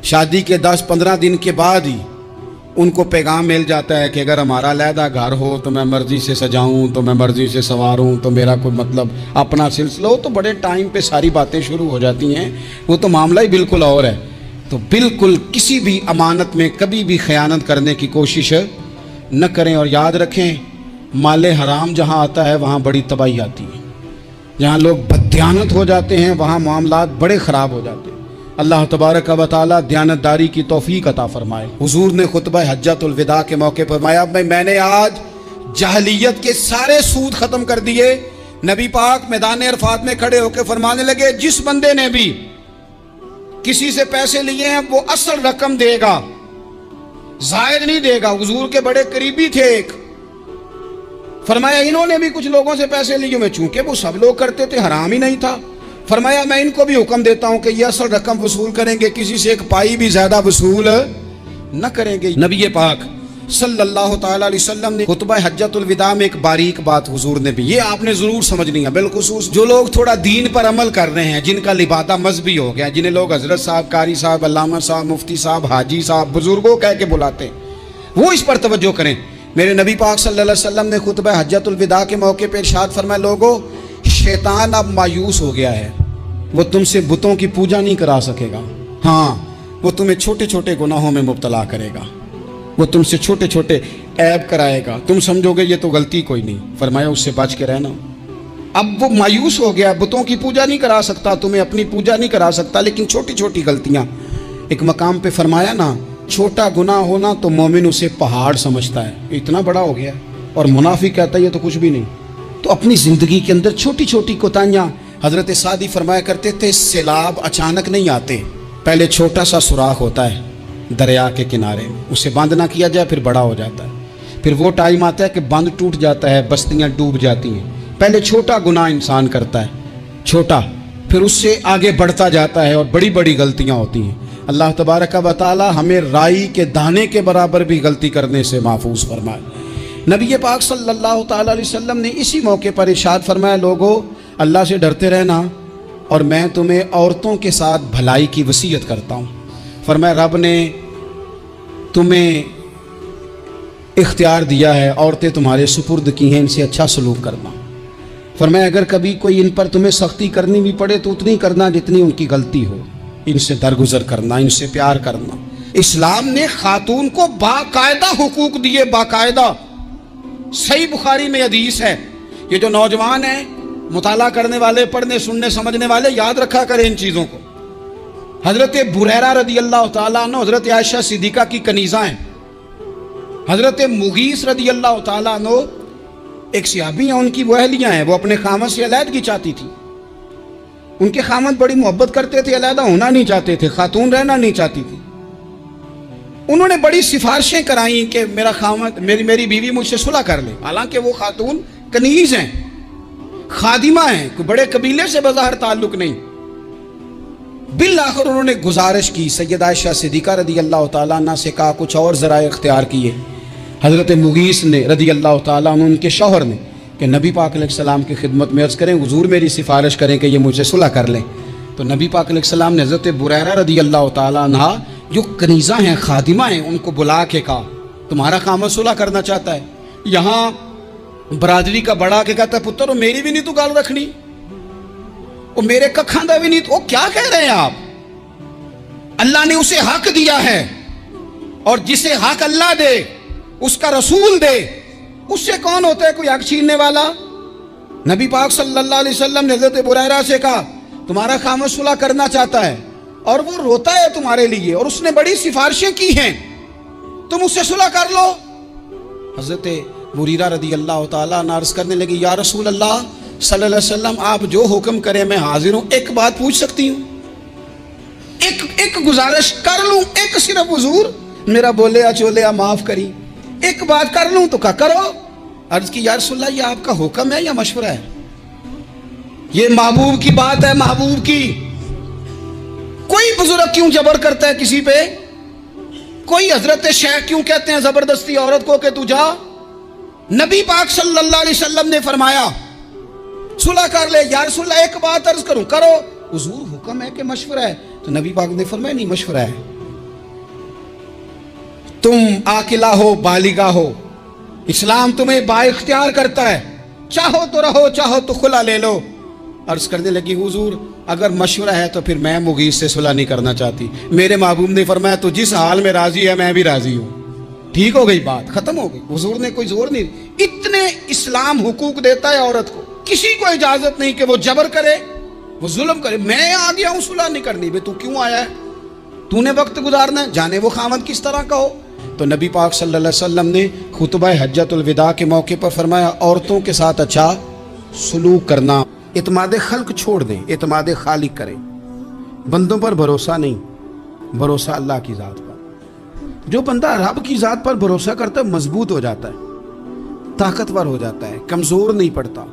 Speaker 2: شادی کے 10-15 دن کے بعد ہی ان کو پیغام مل جاتا ہے کہ اگر ہمارا علیحدہ گھر ہو تو میں مرضی سے سجاؤں، تو میں مرضی سے سنواروں، تو میرا کوئی مطلب اپنا سلسلہ ہو، تو بڑے ٹائم پہ ساری باتیں شروع ہو جاتی ہیں۔ وہ تو معاملہ ہی بالکل اور ہے۔ تو بالکل کسی بھی امانت میں کبھی بھی خیانت کرنے کی کوشش نہ کریں، اور یاد رکھیں مال حرام جہاں آتا ہے وہاں بڑی تباہی آتی ہے۔ جہاں لوگ بددیانت ہو جاتے ہیں وہاں معاملات بڑے خراب ہو جاتے ہیں۔ اللہ تبارک و تعالیٰ دیانتداری کی توفیق عطا فرمائے۔ حضور نے خطبہ حجۃ الوداع کے موقع پر فرمایا، میں نے آج جاہلیت کے سارے سود ختم کر دیے۔ نبی پاک میدان عرفات میں کھڑے ہو کے فرمانے لگے، جس بندے نے بھی کسی سے پیسے لیے ہیں وہ اصل رقم دے گا، زائد نہیں دے گا۔ حضور کے بڑے قریبی تھے ایک، فرمایا انہوں نے بھی کچھ لوگوں سے پیسے لیے ہوئے، چونکہ وہ سب لوگ کرتے تھے، حرام ہی نہیں تھا۔ فرمایا میں ان کو بھی حکم دیتا ہوں کہ یہ اصل رقم وصول کریں گے، کسی سے ایک پائی بھی زیادہ وصول نہ کریں گے۔ نبی پاک صلی اللہ تعالی علیہ وسلم نے خطبہ حجۃ الوداع میں ایک باریک بات حضور نے بھی، یہ آپ نے ضرور سمجھنی ہے، بالخصوص جو لوگ تھوڑا دین پر عمل کر رہے ہیں، جن کا لبادہ مذہبی ہو گیا، جنہیں لوگ حضرت صاحب، قاری صاحب، علامہ صاحب، مفتی صاحب، حاجی صاحب، بزرگوں کہہ کے بلاتے ہیں، وہ اس پر توجہ کریں۔ میرے نبی پاک صلی اللہ علیہ وسلم نے خطبہ حجۃ الوداع کے موقع پہ ارشاد فرمایا، لوگوں شیطان اب مایوس ہو گیا ہے، وہ تم سے بتوں کی پوجا نہیں کرا سکے گا، ہاں وہ تمہیں چھوٹے چھوٹے گناہوں میں مبتلا کرے گا، وہ تم سے چھوٹے چھوٹے عیب کرائے گا، تم سمجھو گے یہ تو غلطی کوئی نہیں، فرمایا اس سے بچ کے رہنا۔ اب وہ مایوس ہو گیا، بتوں کی پوجا نہیں کرا سکتا، تمہیں اپنی پوجا نہیں کرا سکتا، لیکن چھوٹی چھوٹی غلطیاں، ایک مقام پہ فرمایا نا، چھوٹا گناہ ہونا تو مومن اسے پہاڑ سمجھتا ہے، اتنا بڑا ہو گیا، اور منافق کہتا ہے یہ تو کچھ بھی نہیں۔ تو اپنی زندگی کے اندر چھوٹی چھوٹی کوتاہیاں، حضرت سعدی فرمایا کرتے تھے، سیلاب اچانک نہیں آتے، پہلے چھوٹا سا سوراخ ہوتا ہے دریا کے کنارے، اسے بند نہ کیا جائے پھر بڑا ہو جاتا ہے، پھر وہ ٹائم آتا ہے کہ بند ٹوٹ جاتا ہے، بستیاں ڈوب جاتی ہیں۔ پہلے چھوٹا گناہ انسان کرتا ہے، چھوٹا، پھر اس سے آگے بڑھتا جاتا ہے اور بڑی بڑی غلطیاں ہوتی ہیں۔ اللہ تبارک و تعالی ہمیں رائی کے دانے کے برابر بھی غلطی کرنے سے محفوظ فرمائے۔ نبی پاک صلی اللہ تعالی علیہ وسلم نے اسی موقع پر ارشاد فرمایا، لوگوں اللہ سے ڈرتے رہنا، اور میں تمہیں عورتوں کے ساتھ بھلائی کی وصیت کرتا ہوں۔ فرمایا رب نے تمہیں اختیار دیا ہے، عورتیں تمہارے سپرد کی ہیں، ان سے اچھا سلوک کرنا۔ فرمایا اگر کبھی کوئی ان پر تمہیں سختی کرنی بھی پڑے تو اتنی کرنا جتنی ان کی غلطی ہو، ان سے درگزر کرنا، ان سے پیار کرنا۔ اسلام نے خاتون کو باقاعدہ حقوق دیے، باقاعدہ۔ صحیح بخاری میں حدیث ہے، یہ جو نوجوان ہیں، مطالعہ کرنے والے، پڑھنے سننے سمجھنے والے، یاد رکھا کریں ان چیزوں کو۔ حضرت بریرہ رضی اللہ تعالیٰ عنہ حضرت عائشہ صدیقہ کی کنیزہ ہیں۔ حضرت مغیث رضی اللہ تعالیٰ عنہ ایک صحابی ہیں، ان کی وہ اہلیہ ہیں، وہ اپنے خامد سے علیحدگی چاہتی تھی۔ ان کے خامد بڑی محبت کرتے تھے، علیحدہ ہونا نہیں چاہتے تھے، خاتون رہنا نہیں چاہتی تھی۔ انہوں نے بڑی سفارشیں کرائیں کہ میرا خامد، میری بیوی مجھ سے صلح کر لے، حالانکہ وہ خاتون کنیز ہیں، خادمہ ہیں، کوئی بڑے قبیلے سے بظاہر تعلق نہیں۔ بالآخر انہوں نے گزارش کی، سیدہ عائشہ صدیقہ رضی اللہ تعالیٰ عنہ سے کہا، کچھ اور ذرائع اختیار کیے۔ حضرت مغیث نے رضی اللہ تعالیٰ عنہ، ان کے شوہر نے، کہ نبی پاک علیہ السلام کی خدمت میں عرض کریں، حضور میری سفارش کریں کہ یہ مجھ سے صلح کر لیں۔ تو نبی پاک علیہ السلام نے حضرت بریرہ رضی اللہ تعالیٰ عنہ جو کنیزہ ہیں، خادمہ ہیں، ان کو بلا کے کہا تمہارا خامد صلح کرنا چاہتا ہے۔ یہاں برادری کا بڑا کے کہتا ہے، پتر وہ میری بھی نہیں تو گال رکھنی، وہ میرے ککھاں دا بھی نہیں تو، وہ کیا کہہ رہے ہیں آپ؟ اللہ نے اسے حق دیا ہے، اور جسے حق اللہ دے اس کا رسول دے، اس سے کون ہوتا ہے کوئی حق چھیننے والا؟ نبی پاک صلی اللہ علیہ وسلم نے حضرت بریرہ سے کہا تمہارا خامد صلح کرنا چاہتا ہے، اور وہ روتا ہے تمہارے لیے، اور اس نے بڑی سفارشیں کی ہیں، تم اس سے صلح کر لو۔ حضرت بریرہ رضی اللہ تعالیٰ عنہ عرض کرنے لگی، یا رسول اللہ सल्लल्लाहु अलैहि वसल्लम आप जो हुक्म करें मैं हाजिर हूं, एक बात पूछ सकती हूं, एक गुजारिश कर लूं, एक सिर्फ हुजूर मेरा बोले चोले माफ करी, एक बात कर लूं तो क्या करो। अर्ज की या रसूलल्लाह ये आपका हुक्म है या मशवरा है? ये महबूब की बात है, महबूब की। कोई बुजुर्ग क्यों जबर करता है किसी पे? कोई हजरत शेख क्यों कहते हैं जबरदस्ती औरत को कि तू जा? नबी पाक सल्लल्लाहु अलैहि वसल्लम ने फरमाया सुलह कर ले। या रसूलल्लाह एक बात अर्ज करूं, करो। हुजूर हुक्म है कि मशवरा है? तो नबी पाक ने फरमाया नहीं, मशवरा है। तुम आकिला हो, बालिगा हो, इस्लाम तुम्हें बाइख्तियार करता है, चाहो तो रहो, चाहो तो खुला ले लो। अर्ज करने लगी हुजूर अगर मशवरा है तो फिर मैं मुगीस से सुलह नहीं करना चाहती। मेरे महबूब ने फरमाया तो जिस हाल में राजी है मैं भी राजी हूं। ठीक हो गई, बात खत्म हो गई। हुजूर ने कोई जोर नहीं। इतने इस्लाम हुकूक देता है औरत को, किसी को इजाजत नहीं कि वो जबर करे, वो जुल्म करे। मैं आ गया हूं सुलह नहीं करनी, बे तू क्यों आया है? तूने वक्त गुजारना है, जाने वो खामद किस तरह का हो। तो नबी पाक सल्लल्लाहु अलैहि वसल्लम ने खुतबा हज्जतुल विदा के मौके पर फरमाया औरतों के साथ अच्छा सलूक करना, इत्माद खल्क छोड़ दें, इत्माद खालिक करें। बंदों पर भरोसा नहीं, भरोसा अल्लाह की ज़ात पर। जो बंदा रब की ज़ात पर भरोसा करता है मजबूत हो जाता है, ताकतवर हो जाता है, कमज़ोर नहीं पड़ता।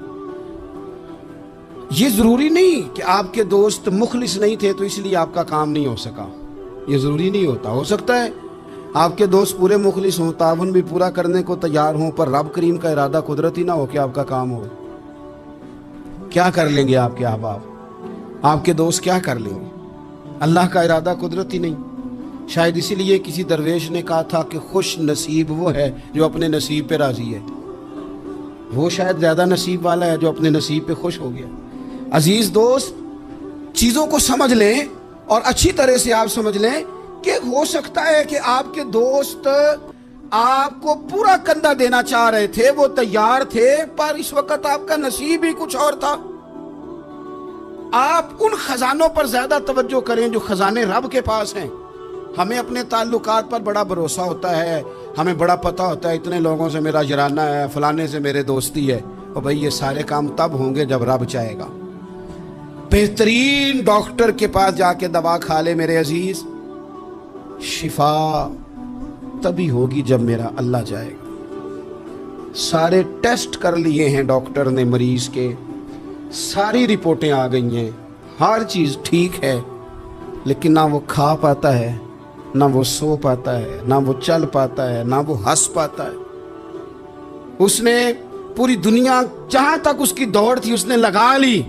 Speaker 2: ये ज़रूरी नहीं कि आपके दोस्त मुखलिस नहीं थे तो इसलिए आपका काम नहीं हो सका, ये ज़रूरी नहीं होता। हो सकता है आपके दोस्त पूरे मुखलिस हों, ताउन भी पूरा करने को तैयार हों, पर रब करीम का इरादा कुदरती ना हो कि आपका काम हो। क्या कर लेंगे आपके अहबाब, आपके दोस्त क्या कर लेंगे? अल्लाह का इरादा कुदरती नहीं। शायद इसीलिए किसी दरवेश ने कहा था कि खुश नसीब वो है जो अपने नसीब पे राजी है। वो शायद ज़्यादा नसीब वाला है जो अपने नसीब पे खुश हो गया। अजीज़ दोस्त, चीज़ों को समझ लें और अच्छी तरह से आप समझ लें कि हो सकता है कि आपके दोस्त आपको पूरा कंधा देना चाह रहे थे, वो तैयार थे, पर इस वक्त आपका नसीब ही कुछ और था। आप उन खजानों पर ज्यादा तवज्जो करें जो खजाने रब के पास हैं। हमें अपने ताल्लुकात पर बड़ा भरोसा होता है, हमें बड़ा पता होता है इतने लोगों से मेरा जराना है, फलाने से मेरे दोस्ती है। और भाई ये सारे काम तब होंगे जब रब चाहेगा। बेहतरीन डॉक्टर के पास जाके दवा खा ले मेरे अजीज, शिफा तभी होगी जब मेरा अल्लाह चाहेगा। सारे टेस्ट कर लिए हैं डॉक्टर ने मरीज के, सारी रिपोर्टें आ गई हैं, हर चीज़ ठीक है, लेकिन ना वो खा पाता है, ना वो सो पाता है, ना वो चल पाता है, ना वो हंस पाता है। उसने पूरी दुनिया जहां तक उसकी दौड़ थी उसने लगा ली,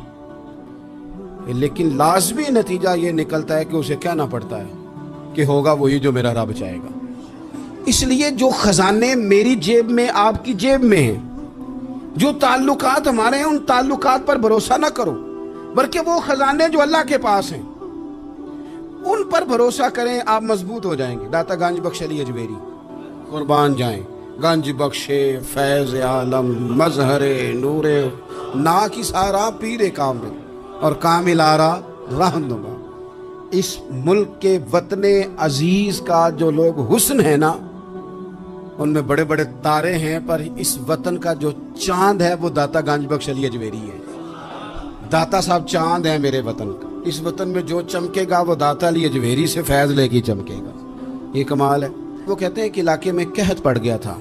Speaker 2: लेकिन लाजमी नतीजा ये निकलता है कि उसे कहना पड़ता है कि होगा वही जो मेरा रब चाहेगा। इसलिए जो खजाने मेरी जेब में, आपकी जेब में हैं, जो ताल्लुकात हमारे हैं, उन ताल्लुकात पर भरोसा ना करो, बल्कि वो खजाने जो अल्लाह के पास हैं उन पर भरोसा करें। आप मजबूत हो जाएंगे। दाता गंज बख्श अली अजमेरी कुर्बान जाएं। गंज बख्शे फैज़ आलम मजहरे नूरे ना की सारा पीरे कामिल और कामिल आरा रहनुमा। इस मुल्क के वतने अजीज का जो लोग हुस्न है ना, उनमें बड़े बड़े तारे हैं, पर इस वतन का जो चांद है वो दाता गंज बख्श अली अजमेरी है। दाता साहब चांद है मेरे वतन का। इस वतन में जो चमकेगा वो दाता अली अजमेरी से फैज लेके चमकेगा। ये कमाल है। वो कहते हैं कि इलाके में कहत पड़ गया था,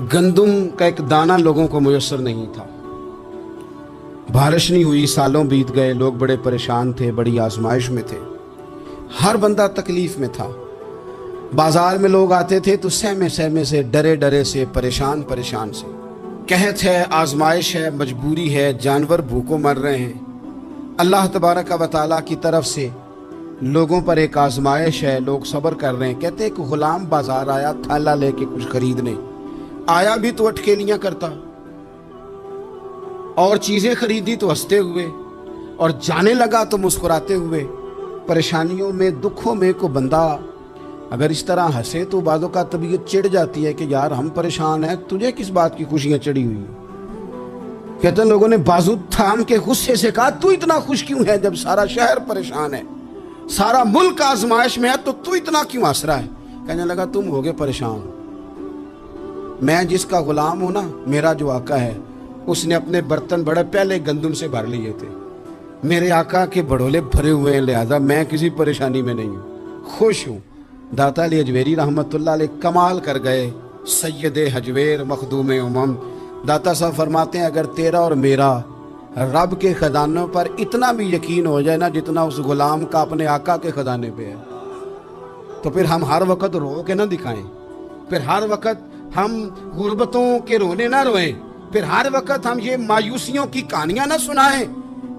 Speaker 2: गंदुम का एक दाना लोगों को मुयस्सर नहीं था, बारिश नहीं हुई, सालों बीत गए, लोग बड़े परेशान थे, बड़ी आजमाइश में थे, हर बंदा तकलीफ में था। बाजार में लोग आते थे तो सहमे सहमे से, डरे डरे से, परेशान परेशान से। कहत है, आजमाइश है, मजबूरी है, जानवर भूखों मर रहे हैं। अल्लाह तबारक व तआला की तरफ से लोगों पर एक आजमाइश है, लोग सब्र कर रहे हैं। कहते हैं कि गुलाम बाजार आया थाला लेके कुछ खरीदने आया, भी तो अटकेलियां करता, और चीजें खरीदी तो हंसते हुए, और जाने लगा तो मुस्कुराते हुए। परेशानियों में, दुखों में को बंदा अगर इस तरह हंसे तो बाज़ों का तबीयत चिढ़ जाती है कि यार हम परेशान हैं, तुझे किस बात की खुशियां चढ़ी हुई। कहते हैं लोगों ने बाजू थाम के गुस्से से कहा, तू इतना खुश क्यों है जब सारा शहर परेशान है, सारा मुल्क आजमाइश में है, तो तू इतना क्यों हंस रहा है? कहने लगा तुम हो गए परेशान, मैं जिसका गुलाम हूं ना, मेरा जो आका है उसने अपने बर्तन बड़े पहले गंदम से भर लिए थे। मेरे आका के बड़ोले भरे हुए हैं, लिहाजा मैं किसी परेशानी में नहीं हूँ, खुश हूँ। दाता अली अजमेरी रहमतुल्लाह अलैह कमाल कर गए, सैयद हजवेर मखदूम उमम। दाता साहब फरमाते हैं अगर तेरा और मेरा रब के ख़जानों पर इतना भी यकीन हो जाए ना जितना उस गुलाम का अपने आका के ख़जाने पे है, तो फिर हम हर वक्त रो के ना दिखाएं, फिर हर वक्त हम गुर्बतों के रोने ना रोएं, फिर हर वक्त हम ये मायूसियों की कहानियां ना सुनाएं।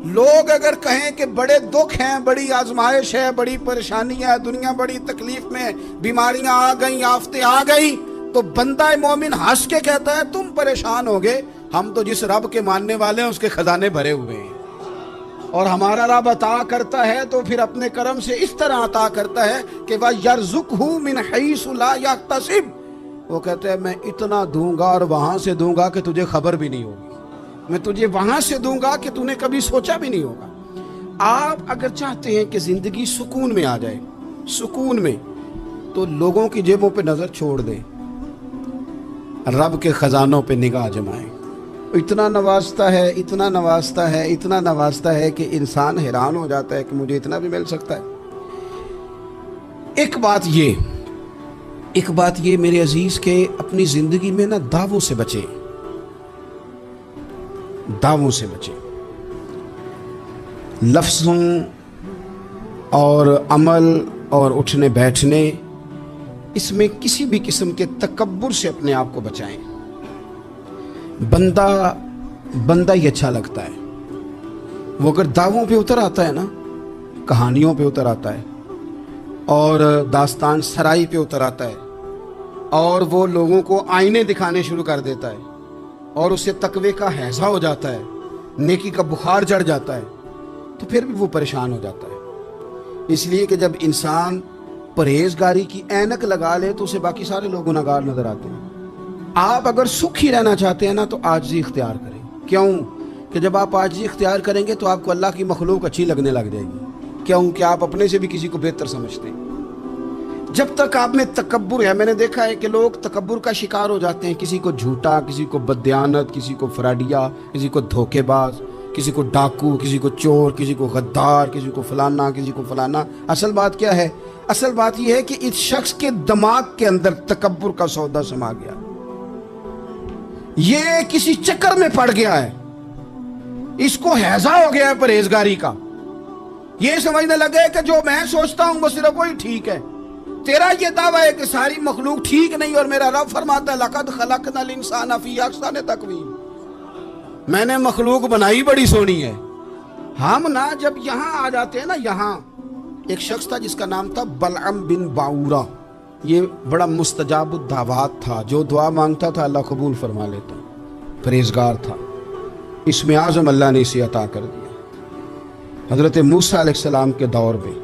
Speaker 2: लोग अगर कहें कि बड़े दुख हैं, बड़ी आजमाइश है, बड़ी परेशानी है, दुनिया बड़ी तकलीफ में, बीमारियां आ गई, आफतें आ गई, तो बंदा मोमिन हंस के कहता है तुम परेशान हो गए, हम तो जिस रब के मानने वाले हैं उसके खजाने भरे हुए हैं। और हमारा रब अता करता है तो फिर अपने करम से इस तरह अता करता है कि वह यरज़ुक़हु मिन हैसु ला यहतसिब। वो कहते हैं मैं इतना दूंगा और वहां से दूंगा कि तुझे खबर भी नहीं होगी, मैं तुझे वहां से दूंगा कि तूने कभी सोचा भी नहीं होगा। आप अगर चाहते हैं कि जिंदगी सुकून में आ जाए, सुकून में, तो लोगों की जेबों पे नजर छोड़ दें, रब के खजानों पे निगाह जमाएं। इतना नवाजता है, इतना नवाजता है, इतना नवाजता है कि इंसान हैरान हो जाता है कि मुझे इतना भी मिल सकता है। एक बात ये मेरे अजीज के अपनी जिंदगी में ना दावों से बचे, दावों से बचे। लफ्ज़ों और अमल और उठने बैठने, इसमें किसी भी किस्म के तकब्बुर से अपने आप को बचाएं। बंदा ही अच्छा लगता है। वो अगर दावों पे उतर आता है ना, कहानियों पे उतर आता है और दास्तान सराई पे उतर आता है और वो लोगों को आईने दिखाने शुरू कर देता है और उससे तकवे का हैजा हो जाता है, नेकी का बुखार चढ़ जाता है, तो फिर भी वो परेशान हो जाता है। इसलिए कि जब इंसान परहेजगारी की ऐनक लगा ले तो उसे बाकी सारे लोग गुनाहगार नजर आते हैं। आप अगर सुखी रहना चाहते हैं ना तो आजिज़ी इख्तियार करें। क्यों कि जब आप आजिज़ी इख्तियार करेंगे तो आपको अल्लाह की मखलूक अच्छी लगने लग जाएगी। क्यों कि आप अपने से भी किसी को बेहतर समझते हैं। जब तक आप में तकब्बुर है, मैंने देखा है कि लोग तकब्बुर का शिकार हो जाते हैं, किसी को झूठा, किसी को बददियानत, किसी को फ्राडिया, किसी को धोखेबाज, किसी को डाकू, किसी को चोर, किसी को गद्दार, किसी को फलाना, किसी को फलाना। असल बात क्या है? असल बात यह है कि इस शख्स के दिमाग के अंदर तकब्बुर का सौदा समा गया, ये किसी चक्कर में पड़ गया है, इसको हैजा हो गया है परहेजगारी का। ये समझने लगे कि जो मैं सोचता हूं वो सिर्फ वही ठीक है। तेरा ये दावा है कि सारी मखलूक ठीक नहीं, और मेरा रब फरमाता है लक़द खलक़नल इंसाना फ़ी अहसनि तक़वीम, मैंने मखलूक बनाई बड़ी सोहनी है। हम ना जब यहां आ जाते हैं ना, यहां एक शख्स था जिसका नाम था बलअम बिन बाऊरा। ये बड़ा मुस्तजाबुद दावात था, जो दुआ मांगता था अल्लाह कबूल फरमा लेता, परहेजगार था। इसमें आज़म अल्लाह ने इसे अता कर दिया। हज़रत मूसा अलैहिस्सलाम के दौर में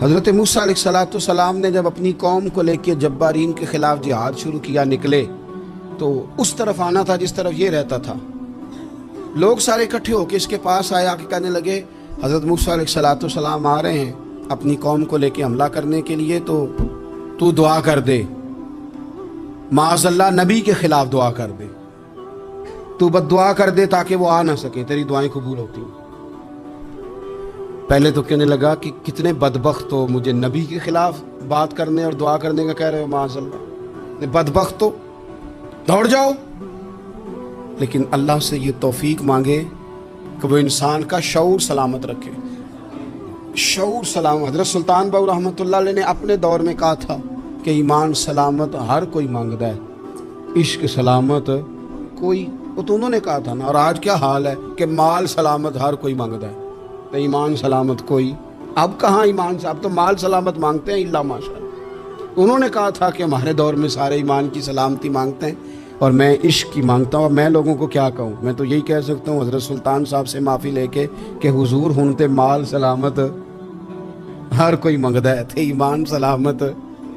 Speaker 2: हज़रत मूसा अलैहिस्सलाम ने जब अपनी कौम को लेकर जब्बारीन के ख़िलाफ़ जिहाद शुरू किया, निकले तो उस तरफ आना था जिस तरफ ये रहता था। लोग सारे इकट्ठे होकर इसके पास आए, आके कहने लगे हज़रत मूसा अलैहिस्सलाम आ रहे हैं अपनी कौम को लेकर हमला करने के लिए, तो तू दुआ कर दे, माज़अल्लाह नबी के ख़िलाफ़ दुआ कर दे, तू बद्दुआ कर दे ताकि वो आ ना सके, तेरी दुआएं कबूल होती। पहले तो कहने लगा कि कितने बदबख्त हो, मुझे नबी के खिलाफ बात करने और दुआ करने का कह रहे हो, माज़अल्लाह बदबख्त हो, दौड़ जाओ। लेकिन अल्लाह से ये तौफीक मांगे कि वो इंसान का शऊर सलामत रखे, शऊर सलामत। हज़रत सुल्तान बाहू रहमतुल्लाह अलैह ने अपने दौर में कहा था कि ईमान सलामत हर कोई मांगता है, इश्क सलामत कोई, वो तो उन्होंने कहा था ना। और आज क्या हाल है कि माल सलामत हर कोई मांगता है, तो ईमान सलामत कोई। अब कहाँ ईमान से, अब तो माल सलामत मांगते हैं इल्ला माशाअल्लाह। उन्होंने कहा था कि हमारे दौर में सारे ईमान की सलामती मांगते हैं और मैं इश्क की मांगता हूँ। मैं लोगों को क्या कहूँ, मैं तो यही कह सकता हूँ हज़रत सुल्तान साहब से माफ़ी लेके कि हुजूर हुन ते माल सलामत हर कोई मंगदा है, थे ईमान सलामत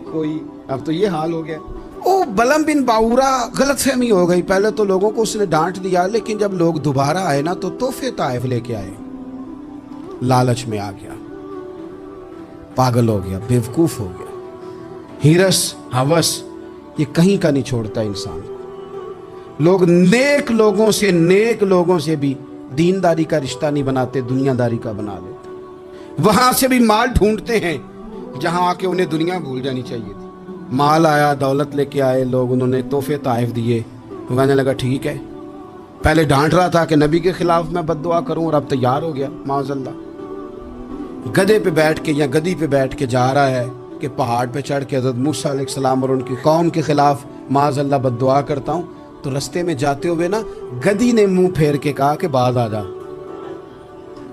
Speaker 2: कोई। अब तो ये हाल हो गया। ओ बलम बिन बाऊरा गलतफहमी हो गई। पहले तो लोगों को उसने डांट दिया, लेकिन जब लोग दोबारा आए ना तो तोहफे ताइफ लेके आए, लालच में आ गया, पागल हो गया, बेवकूफ़ हो गया। हिरस हवस ये कहीं का नहीं छोड़ता इंसान को। लोग नेक लोगों से भी दीनदारी का रिश्ता नहीं बनाते, दुनियादारी का बना लेते। वहां से भी माल ढूंढते हैं जहां आके उन्हें दुनिया भूल जानी चाहिए थी। माल आया, दौलत लेके आए लोग, उन्होंने तोहफे ताइफ दिए, तो कहने लगा ठीक है। पहले डांट रहा था कि नबी के खिलाफ मैं बद्दुआ करूं, और अब तैयार हो गया माज़अल्लाह। गधे पे बैठ के या गधी पे बैठ के जा रहा है कि पहाड़ पे चढ़ के हज़रत मूसा अलैहिस्सलाम और उनकी कौम के खिलाफ माज़अल्लाह बद्दुआ करता हूं। तो रास्ते में जाते हुए ना गधी ने मुंह फेर के कहा कि बाज आ जा।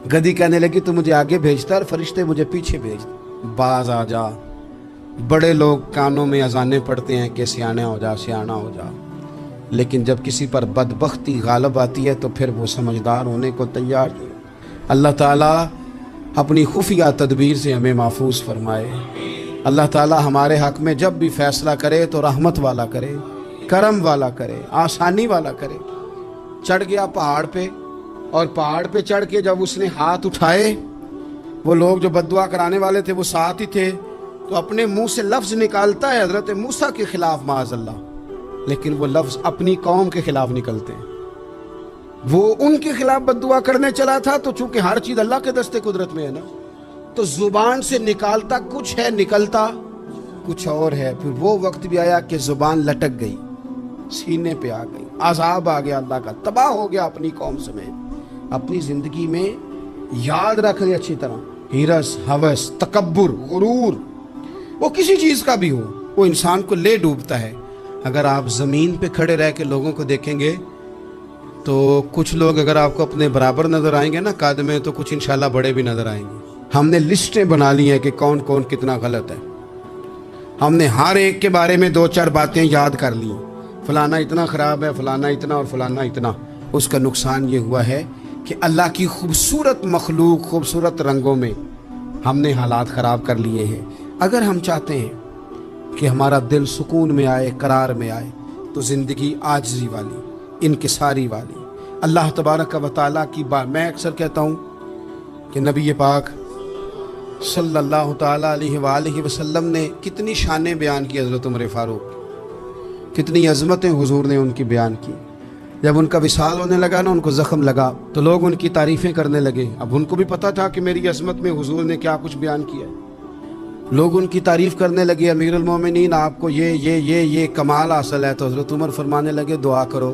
Speaker 2: गधी कहने लगी तू मुझे आगे भेजता और फरिश्ते मुझे पीछे भेज, बाज आ जा। बड़े लोग कानों में अजानें पढ़ते हैं कि सियाना हो जा, सियाना हो जा, लेकिन जब किसी पर बदबख्ती गालिब आती है तो फिर वो समझदार होने को तैयार नहीं। अल्लाह ताला अपनी खुफिया तदबीर से हमें महफूज फरमाए। अल्लाह ताला हमारे हक़ में जब भी फ़ैसला करे तो रहमत वाला करे, करम वाला करे, आसानी वाला करे। चढ़ गया पहाड़ पे, और पहाड़ पे चढ़ के जब उसने हाथ उठाए, वो लोग जो बद्दुआ कराने वाले थे वो साथ ही थे, तो अपने मुंह से लफ्ज़ निकालता है हज़रत मूसा के खिलाफ माज़अल्लाह, लेकिन वो लफ्ज़ अपनी कौम के खिलाफ निकलते हैं। वो उनके खिलाफ बद्दुआ करने चला था, तो चूंकि हर चीज़ अल्लाह के दस्ते कुदरत में है ना, तो ज़ुबान से निकालता कुछ है, निकलता कुछ और है। फिर वो वक्त भी आया कि ज़ुबान लटक गई, सीने पे आ गई, अज़ाब आ गया अल्लाह का, तबाह हो गया अपनी कौम समेत। अपनी ज़िंदगी में याद रख ले अच्छी तरह, हिरस, हवस, तकब्बुर, गुरूर, वो किसी चीज़ का भी हो, वो इंसान को ले डूबता है। अगर आप ज़मीन पे खड़े रह के लोगों को देखेंगे तो कुछ लोग अगर आपको अपने बराबर नज़र आएंगे ना कद में, तो कुछ इंशाल्लाह बड़े भी नज़र आएंगे। हमने लिस्टें बना ली हैं कि कौन कौन कितना गलत है। हमने हर एक के बारे में 2-4 बातें याद कर ली, फलाना इतना ख़राब है, फलाना इतना और फलाना इतना। उसका नुकसान ये हुआ है कि अल्लाह की खूबसूरत मखलूक, खूबसूरत रंगों में हमने हालात ख़राब कर लिए हैं। अगर हम चाहते हैं कि हमारा दिल सुकून में आए, करार में आए, तो ज़िंदगी आजिज़ी वाली, इनकिसारी वाली, अल्लाह तबारक व तआला की बात। मैं अक्सर कहता हूँ कि नबी पाक सल्लल्लाहु तआला अलैहि वसल्लम ने कितनी शानें बयान की हज़रत उमर फ़ारूक, कितनी अज़मतें हुजूर ने उनकी बयान की। जब उनका विसाल होने लगा ना, उनको ज़ख्म लगा, तो लोग उनकी तारीफ़ें करने लगे। अब उनको भी पता था कि मेरी अज़मत में हुजूर ने क्या कुछ बयान किया है। लोग उनकी तारीफ़ करने लगे, अमीरुल मोमिनीन आपको ये कमाल हासिल है। तो हज़रत उमर फरमाने लगे दुआ करो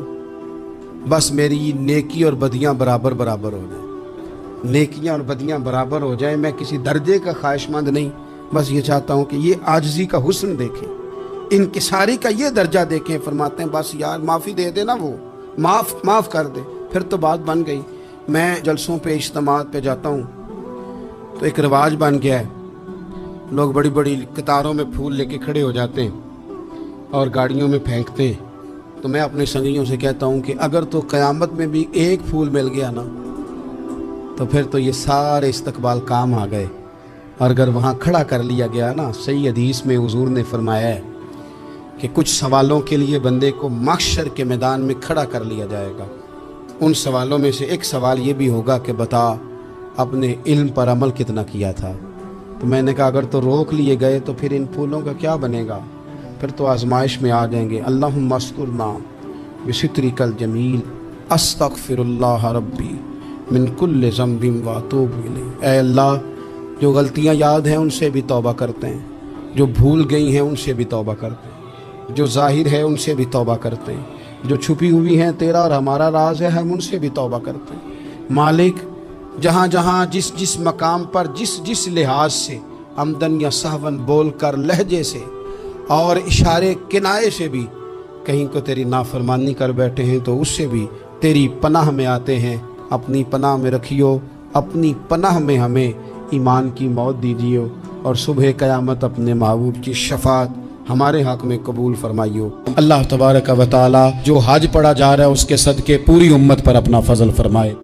Speaker 2: बस मेरी नेकी और बदियाँ बराबर बराबर हो जाए, नेकियां और बदियां बराबर हो जाए। मैं किसी दर्जे का ख्वाहिशमंद नहीं, बस ये चाहता हूँ कि ये आजिज़ी का हुस्न देखें, इनकिसारी का ये दर्जा देखें। फरमाते हैं बस यार माफ़ी दे दे ना, वो माफ़ कर दे, फिर तो बात बन गई। मैं जलसों पे, इज्तिमात पे जाता हूँ तो एक रिवाज बन गया है, लोग बड़ी बड़ी कतारों में फूल लेके खड़े हो जाते हैं और गाड़ियों में फेंकते हैं। तो मैं अपने संगियों से कहता हूँ कि अगर तो क़यामत में भी एक फूल मिल गया ना, तो फिर तो ये सारे इस्तकबाल काम आ गए। और अगर वहाँ खड़ा कर लिया गया ना, सही हदीस में हुजूर ने फरमाया है कि कुछ सवालों के लिए बंदे को महशर के मैदान में खड़ा कर लिया जाएगा। उन सवालों में से एक सवाल ये भी होगा कि बता अपने इल्म पर अमल कितना किया था। तो मैंने कहा अगर तो रोक लिए गए तो फिर इन फूलों का क्या बनेगा, फिर तो आजमाइश में आ जाएंगे। अल्लाहुम्मा अस्कुरना बिसित्रिकल जमील अस्तगफिरुल्लाह रब्बी मिन कुल्लि ज़ंबिन व अतूबु इलैह। ऐ अल्लाह, जो गलतियाँ याद हैं उनसे भी तौबा करते हैं, जो भूल गई हैं उनसे भी तौबा करते हैं, जो ज़ाहिर है उनसे भी तौबा करते हैं, जो छुपी हुई हैं तेरा और हमारा राज है, हम उनसे भी तौबा करते हैं। मालिक, जहाँ जहाँ जिस जिस मकाम पर जिस जिस लिहाज से आमदन या सहवन बोल कर, लहजे से और इशारे किनाए से भी कहीं को तेरी नाफरमानी कर बैठे हैं, तो उससे भी तेरी पनाह में आते हैं। अपनी पनाह में रखियो, अपनी पनाह में हमें ईमान की मौत दीजिए और सुबह क़यामत अपने महबूब की शफात हमारे हक़ में कबूल फरमाइयो। अल्लाह तबारक व तआला जो हज पढ़ा जा रहा है उसके सदक़े पूरी उम्मत पर अपना फजल फरमाए।